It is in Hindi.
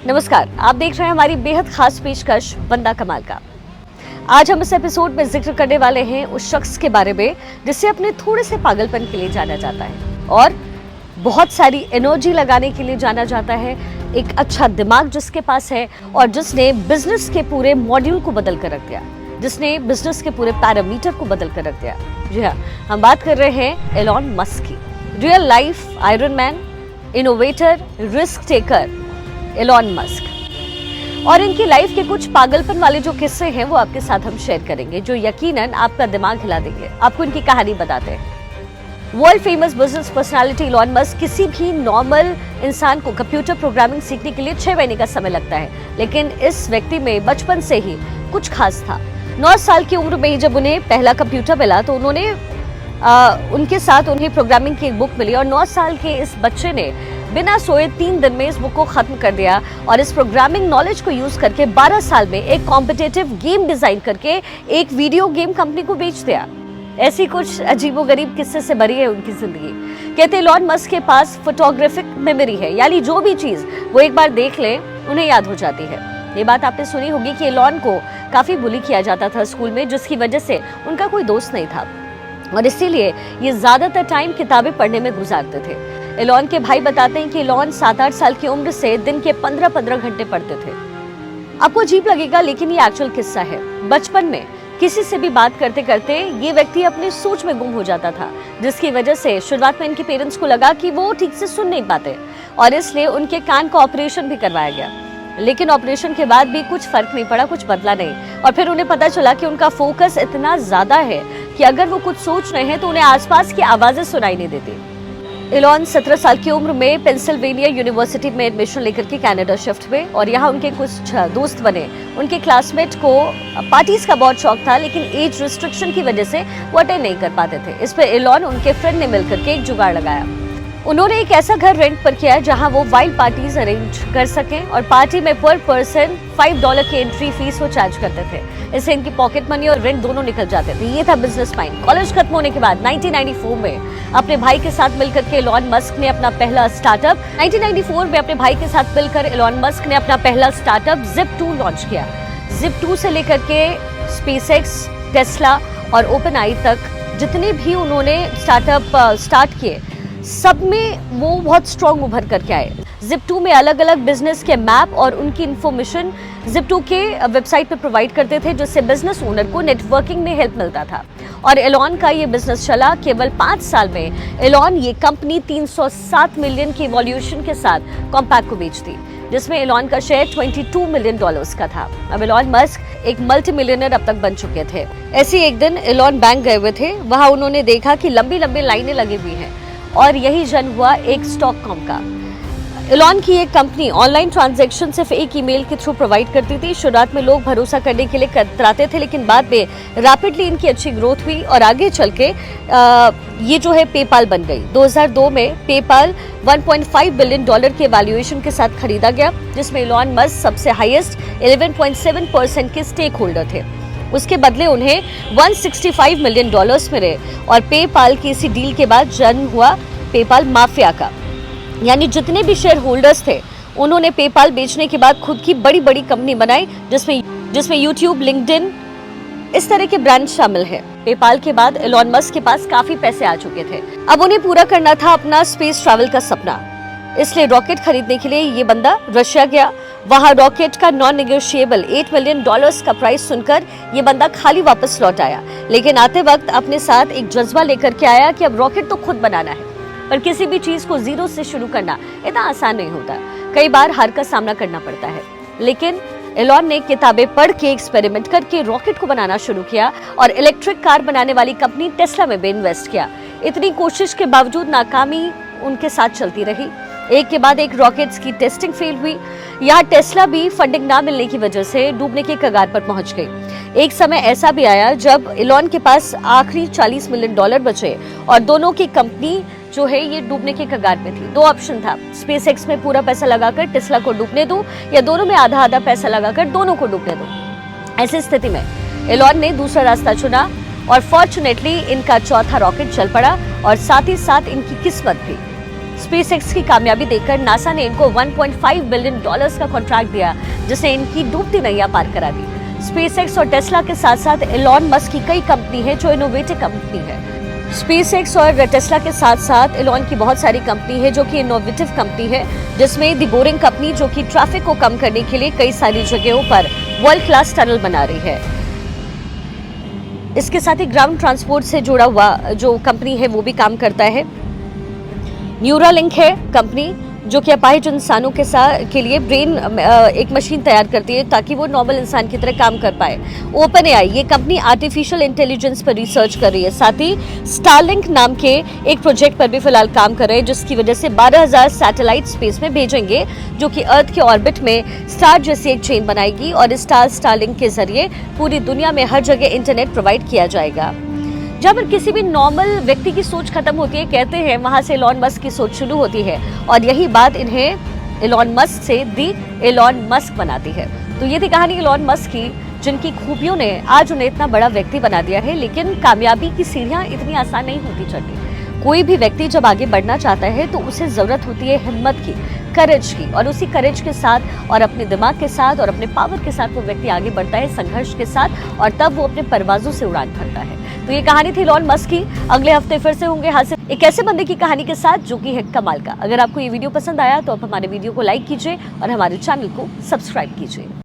नमस्कार, आप देख रहे हैं हमारी बेहद खास पेशकश बंदा कमाल का। आज हम इस एपिसोड में जिक्र करने वाले हैं उस शख्स के बारे में जिसे अपने थोड़े से पागलपन के लिए जाना जाता है और बहुत सारी एनर्जी लगाने के लिए जाना जाता है। एक अच्छा दिमाग जिसके पास है और जिसने बिजनेस के पूरे मॉड्यूल को बदल कर रख दिया, जिसने बिजनेस के पूरे पैरामीटर को बदल कर रख दिया। जी हाँ, हम बात कर रहे हैं एलॉन मस्क की। Real life iron man, innovator, risk taker Elon Musk. और इनकी लाइफ के कुछ पागलपन वाले जो किस्से हैं वो आपके साथ हम शेयर करेंगे, जो यकीनन आपका दिमाग हिला देंगे। आपको इनकी कहानी बताते हैं। World famous business personality Elon Musk. किसी भी नॉर्मल इंसान को कंप्यूटर प्रोग्रामिंग सीखने के लिए 6 महीने का समय लगता है, लेकिन इस व्यक्ति में बचपन से ही कुछ खास था। 9 साल की उम्र में ही जब उन्हें पहला कंप्यूटर मिला तो उनके साथ उन्हें प्रोग्रामिंग की एक बुक मिली और 9 साल के इस बच्चे ने बिना सोए 3 दिन में इस बुक को खत्म कर दिया और इस प्रोग्रामिंग नॉलेज को यूज करके 12 साल में एक कॉम्पिटिटिव गेम डिजाइन करके एक वीडियो गेम कंपनी को बेच दिया। ऐसी कुछ अजीबोगरीब किस्से से भरी है उनकी जिंदगी। कहते एलॉन मस्क के पास फोटोग्राफिक मेमोरी है, यानी जो भी चीज वो एक बार देख ले उन्हें याद हो जाती है। ये बात आपने सुनी होगी कि एलॉन को काफी बुली किया जाता था स्कूल में, जिसकी वजह से उनका कोई दोस्त नहीं था और इसीलिए ये ज्यादातर टाइम किताबें पढ़ने में गुजारते थे। एलॉन के भाई बताते हैं कि एलॉन 7-8 साल की उम्र से दिन के 15-15 घंटे पढ़ते थे। आपको अजीब लगेगा, लेकिन ये एक्चुअल किस्सा है। बचपन में किसी से भी बात करते करते ये व्यक्ति अपनी सोच में गुम हो जाता था, जिसकी वजह से शुरुआत में इनके पेरेंट्स को लगा कि वो ठीक से सुन नहीं पाते और इसलिए उनके कान का ऑपरेशन भी करवाया गया। लेकिन ऑपरेशन के बाद भी कुछ फर्क नहीं पड़ा, कुछ बदला नहीं। और फिर उन्हें पता चला कि उनका फोकस इतना ज्यादा है कि अगर वो कुछ सोच रहे हैं तो उन्हें आसपास की आवाजें सुनाई नहीं देती। एलॉन 17 साल की उम्र में पेंसिल्वेनिया यूनिवर्सिटी में एडमिशन लेकर के कनाडा शिफ्ट हुए और यहाँ उनके कुछ दोस्त बने। उनके क्लासमेट को पार्टीज का बहुत शौक था, लेकिन एज रिस्ट्रिक्शन की वजह से वो अटेंड नहीं कर पाते थे। इस पर एलॉन उनके फ्रेंड ने मिलकर के एक जुगाड़ लगाया। उन्होंने एक ऐसा घर रेंट पर किया जहां वो वाइल्ड पार्टीज अरेंज कर सकें और पार्टी में पर पर्सन $5 की एंट्री फीस वो चार्ज करते थे। इससे इनकी पॉकेट मनी और रेंट दोनों निकल जाते थे। ये था बिजनेस माइंड। कॉलेज खत्म होने के बाद 1994 में अपने भाई के साथ मिलकर के एलॉन मस्क ने अपना पहला स्टार्टअप 1994 में अपने भाई के साथ मिलकर एलॉन मस्क ने अपना पहला स्टार्टअप Zip2 लॉन्च किया। Zip2 से लेकर के SpaceX, टेस्ला और OpenAI तक जितने भी उन्होंने स्टार्टअप स्टार्ट किए, सब में वो बहुत स्ट्रॉन्ग उभर करके आए। Zip2 में अलग अलग बिजनेस के मैप और उनकी इंफॉर्मेशन Zip2 के वेबसाइट पे प्रोवाइड करते थे, जिससे बिजनेस ओनर को नेटवर्किंग में हेल्प मिलता था। और एलॉन का ये बिजनेस चला। केवल 5 साल में एलॉन ये कंपनी 307 मिलियन की वॉल्यूशन के साथ कॉम्पैक्ट को बेच दी, जिसमें एलॉन का शेयर $22 मिलियन का था। अब एलॉन मस्क एक मल्टी मिलियनर अब तक बन चुके थे। ऐसे एक दिन एलॉन बैंक गए हुए थे। वहां उन्होंने देखा कि लंबी लंबी लाइनें लगी हुई हैं और यही जन्म हुआ एक स्टॉककॉम का। एलॉन की एक कंपनी ऑनलाइन ट्रांजैक्शन सिर्फ एक ईमेल के थ्रू प्रोवाइड करती थी। शुरुआत में लोग भरोसा करने के लिए कतराते थे, लेकिन बाद में रैपिडली इनकी अच्छी ग्रोथ हुई और आगे चल के ये जो है पेपाल बन गई। 2002 में पेपाल $1.5 बिलियन के वैल्यूएशन के साथ खरीदा गया, जिसमें एलॉन मस्क सबसे हाईएस्ट 11.7% के स्टेक होल्डर थे। उसके बदले उन्हें $165 मिलियन मिले और पेपाल की इसी डील के बाद जन्म हुआ पेपाल माफिया का। यानी जितने भी शेयर होल्डर्स थे उन्होंने पेपाल बेचने के बाद खुद की बड़ी बड़ी कंपनी बनाई, जिसमें यूट्यूब, लिंक्डइन, इस तरह के ब्रांड शामिल है। पेपाल के बाद एलॉन मस्क के पास काफी पैसे आ चुके थे। अब उन्हें पूरा करना था अपना स्पेस ट्रैवल का सपना, इसलिए रॉकेट खरीदने के लिए ये बंदा रशिया गया। वहां रॉकेट का नॉन नेगोशिएबल $8 मिलियन का प्राइस सुनकर ये बंदा खाली वापस लौट आया, लेकिन आते वक्त अपने साथ एक जज्बा लेकर के आया कि अब रॉकेट तो खुद बनाना है। पर किसी भी चीज को जीरो से शुरू करना इतना आसान नहीं होता, कई बार हार का सामना करना पड़ता है। लेकिन एलॉन ने किताबें पढ़ के एक्सपेरिमेंट करके रॉकेट को बनाना शुरू किया और इलेक्ट्रिक कार बनाने वाली कंपनी टेस्ला में भी इन्वेस्ट किया। इतनी कोशिश के बावजूद नाकामी उनके साथ चलती रही। एक के बाद एक रॉकेट्स की टेस्टिंग फेल हुई। यहाँ टेस्ला भी फंडिंग ना मिलने की वजह से डूबने के कगार पर पहुंच गई। एक समय ऐसा भी आया जब एलॉन के पास आखिरी $40 मिलियन बचे और दोनों की कंपनी जो है ये डूबने के कगार पे थी। 2 ऑप्शन था, SpaceX में पूरा पैसा लगाकर टेस्ला को डूबने दो या दोनों में आधा आधा पैसा लगाकर दोनों को डूबने दो। ऐसी स्थिति में एलॉन ने दूसरा रास्ता चुना और फॉर्चुनेटली इनका चौथा रॉकेट चल पड़ा और साथ ही साथ इनकी किस्मत भी। स्पेसएक्स की कामयाबी देखकर नासा ने इनको $1.5 बिलियन का कॉन्ट्रैक्ट दिया, जिसने इनकी डूबती नैया पार करा दी। स्पेसएक्स और टेस्ला के साथ साथ एलॉन मस्क की कई कंपनी है जो इनोवेटिव कंपनी है। स्पेसएक्स और टेस्ला के साथ साथ एलॉन की बहुत सारी कंपनी है जो कि इनोवेटिव कंपनी है, जिसमें दी बोरिंग कंपनी जो कि ट्रैफिक को कम करने के लिए कई सारी जगहों पर वर्ल्ड क्लास टनल बना रही है। इसके साथ ही ग्राउंड ट्रांसपोर्ट से जुड़ा हुआ जो कंपनी है वो भी काम करता है। न्यूरालिंक है कंपनी जो कि अपाहिज इंसानों के लिए ब्रेन एक मशीन तैयार करती है ताकि वो नॉर्मल इंसान की तरह काम कर पाए। ओपन एआई ये कंपनी आर्टिफिशियल इंटेलिजेंस पर रिसर्च कर रही है। साथ ही स्टारलिंक नाम के एक प्रोजेक्ट पर भी फिलहाल काम कर रहे हैं, जिसकी वजह से 12,000 सैटेलाइट स्पेस में भेजेंगे जो कि अर्थ के ऑर्बिट में स्टार जैसी एक चेन बनाएगी और स्टारलिंक के जरिए पूरी दुनिया में हर जगह इंटरनेट प्रोवाइड किया जाएगा। जब किसी भी नॉर्मल व्यक्ति की सोच खत्म होती है, कहते हैं वहां से एलॉन मस्क की सोच शुरू होती है, और यही बात इन्हें एलॉन मस्क से दी एलॉन मस्क बनाती है। तो ये थी कहानी एलॉन मस्क की, जिनकी खूबियों ने आज उन्हें इतना बड़ा व्यक्ति बना दिया है। लेकिन कामयाबी की सीढ़ियां इतनी आसान नहीं होती चढ़नी। कोई भी व्यक्ति जब आगे बढ़ना चाहता है तो उसे जरूरत होती है हिम्मत की, करेज की, और उसी करेज के साथ और अपने दिमाग के साथ और अपने पावर के साथ वो व्यक्ति आगे बढ़ता है संघर्ष के साथ, और तब वो अपने परवाज़ों से उड़ान भरता है। तो ये कहानी थी एलॉन मस्क की। अगले हफ्ते फिर से होंगे हाजिर एक ऐसे बंदे की कहानी के साथ जो कि है कमाल का। अगर आपको ये वीडियो पसंद आया तो आप हमारे वीडियो को लाइक कीजिए और हमारे चैनल को सब्सक्राइब कीजिए।